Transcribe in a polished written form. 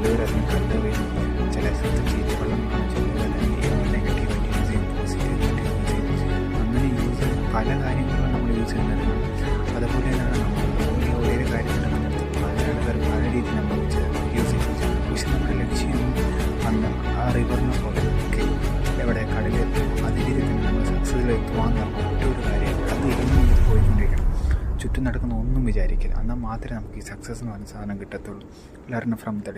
ചിലവരതിന് കല്ലുകയും ചില സ്ഥലത്ത് ചീത്തവെള്ളം കാണും, ചിലവരല്ലെങ്കിൽ നെഗറ്റീവായിട്ട് യൂസ് ചെയ്യും, പോസിറ്റീവായിട്ട് യൂസ് ചെയ്യും. അങ്ങനെ യൂസ് ചെയ്ത് പല കാര്യങ്ങളും നമ്മൾ യൂസ് ചെയ്യുന്നത്. അതുപോലെ തന്നെയാണ് നമ്മൾ ഈ ഓരോ കാര്യത്തിൻ്റെ മുന്നത്ത് പല ആൾക്കാർ പല രീതിയിൽ നമ്മൾ യൂസ് ചെയ്യും. പക്ഷെ നമ്മുടെ ലക്ഷ്യം അന്ന് ആ റിവറിനെ പോലെ എവിടെ കടലെത്തും അതേ രീതിയിൽ തന്നെ നമ്മൾ സക്സസ്സിൽ എത്തുവാൻ നമുക്ക് ഒറ്റൊരു കാര്യമാണ്. അത് എന്നും പോയിക്കൊണ്ടിരിക്കണം. ചുറ്റും നടക്കുന്ന ഒന്നും വിചാരിക്കില്ല. എന്നാൽ മാത്രമേ നമുക്ക് ഈ സക്സസ് എന്ന് പറഞ്ഞ സാധനം കിട്ടത്തുള്ളൂ. Learn from the